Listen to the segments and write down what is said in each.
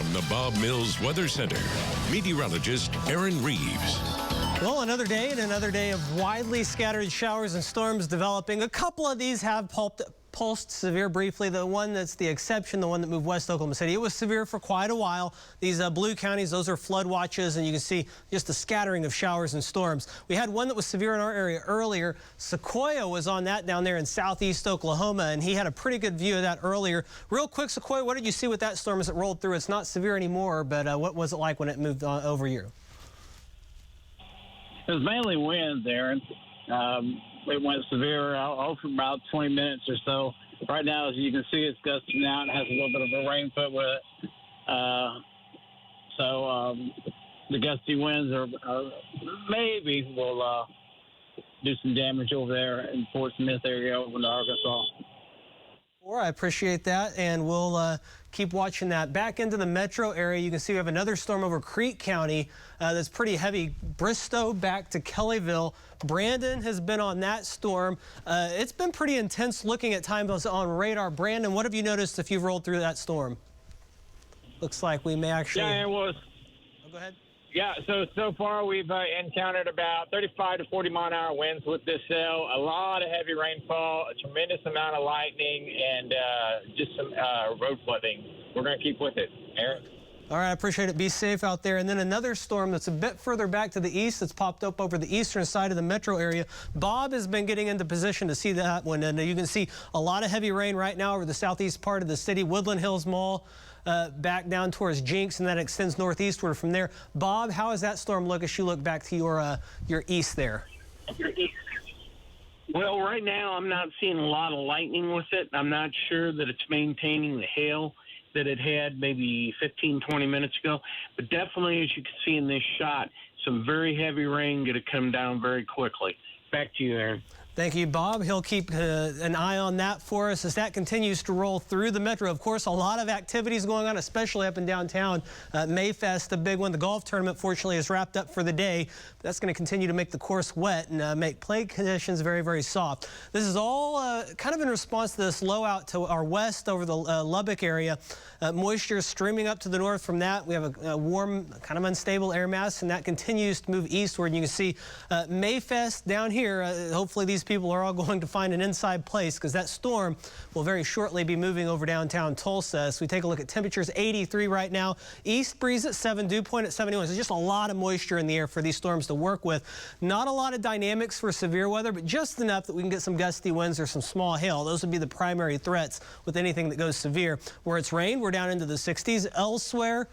From the Bob Mills Weather Center, meteorologist Aaron Reeves. Well, another day and another day of widely scattered showers and storms developing. A couple of these have pulsed severe briefly. The one that's the exception, the one that moved west Oklahoma City, it was severe for quite a while. These blue counties, those are flood watches, and you can see just a scattering of showers and storms. We had one that was severe in our area earlier. Sequoia was on that down there in southeast Oklahoma, and he had a pretty good view of that earlier. Real quick, Sequoia, what did you see with that storm as it rolled through? It's not severe anymore, but what was it like when it moved on over you? It was mainly winds, Aaron. It went severe for about 20 minutes or so. Right now, as you can see, it's gusting out and has a little bit of a rain foot with it. The gusty winds are maybe will do some damage over there in Fort Smith area over in Arkansas. I appreciate that, and we'll keep watching that. Back into the metro area, you can see we have another storm over Creek County that's pretty heavy. Bristow back to Kellyville. Brandon has been on that storm. It's been pretty intense looking at times on radar. Brandon, what have you noticed if you've rolled through that storm? Looks like we may actually... Yeah, it was. Oh, go ahead. Yeah, so far we've encountered about 35 to 40 mile-an-hour winds with this cell, a lot of heavy rainfall, a tremendous amount of lightning, and just some road flooding. We're going to keep with it. Aaron? All right, I appreciate it. Be safe out there. And then another storm that's a bit further back to the east that's popped up over the eastern side of the metro area. Bob has been getting into position to see that one, and you can see a lot of heavy rain right now over the southeast part of the city. Woodland Hills Mall. Back down towards Jinx, and that extends northeastward from there. Bob, how does that storm look as you look back to your east there? Well, right now I'm not seeing a lot of lightning with it. I'm not sure that it's maintaining the hail that it had maybe 15, 20 minutes ago. But definitely, as you can see in this shot, some very heavy rain going to come down very quickly. Back to you, Aaron. Thank you, Bob. He'll keep an eye on that for us as that continues to roll through the metro. Of course, a lot of activities going on, especially up in downtown. Mayfest, the big one. The golf tournament, fortunately, is wrapped up for the day. That's going to continue to make the course wet and make play conditions very, very soft. This is all kind of in response to this low out to our west over the Lubbock area. Moisture is streaming up to the north from that. We have a warm, kind of unstable air mass, and that continues to move eastward. And you can see Mayfest down here. Hopefully, these people are all going to find an inside place because that storm will very shortly be moving over downtown Tulsa. So we take a look at temperatures, 83 right now. East breeze at 7, dew point at 71. So just a lot of moisture in the air for these storms to work with. Not a lot of dynamics for severe weather, but just enough that we can get some gusty winds or some small hail. Those would be the primary threats with anything that goes severe. Where it's rained, we're down into the 60s. Elsewhere,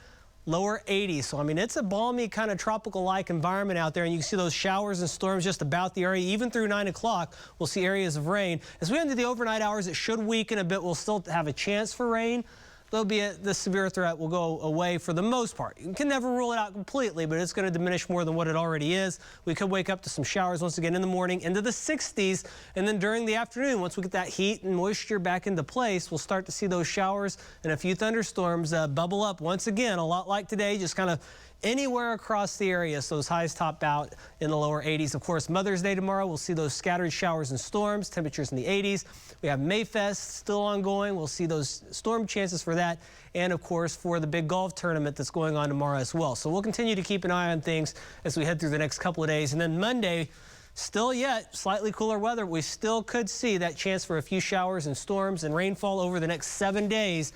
lower 80s. So, I mean, it's a balmy kind of tropical-like environment out there, and you can see those showers and storms just about the area. Even through 9 o'clock, we'll see areas of rain. As we enter the overnight hours, it should weaken a bit. We'll still have a chance for rain. There'll be the severe threat will go away for the most part. You can never rule it out completely, but it's going to diminish more than what it already is. We could wake up to some showers once again in the morning into the 60s, and then during the afternoon, once we get that heat and moisture back into place, we'll start to see those showers and a few thunderstorms bubble up once again, a lot like today, just kind of anywhere across the area. So those highs top out in the lower 80s. Of course, Mother's Day tomorrow, we'll see those scattered showers and storms, temperatures in the 80s. We have Mayfest still ongoing. We'll see those storm chances for that. And of course, for the big golf tournament that's going on tomorrow as well. So we'll continue to keep an eye on things as we head through the next couple of days. And then Monday, still yet slightly cooler weather. We still could see that chance for a few showers and storms and rainfall over the next 7 days.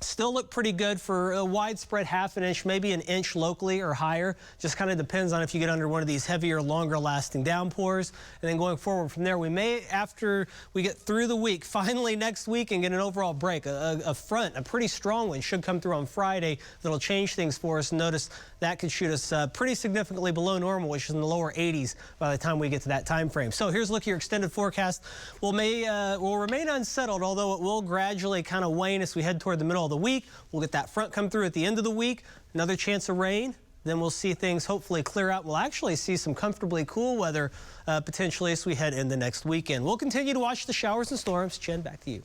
Still look pretty good for a widespread half an inch, maybe an inch locally or higher. Just kind of depends on if you get under one of these heavier, longer lasting downpours. And then going forward from there, we may, after we get through the week, finally next week and get an overall break. A front, a pretty strong one, should come through on Friday that'll change things for us. Notice that could shoot us pretty significantly below normal, which is in the lower 80s by the time we get to that time frame. So here's a look at your extended forecast. Will remain unsettled, although it will gradually kind of wane as we head toward the middle of the week. We'll get that front come through at the end of the week. Another chance of rain. Then we'll see things hopefully clear out. We'll actually see some comfortably cool weather potentially as we head into next weekend. We'll continue to watch the showers and storms. Jen, back to you.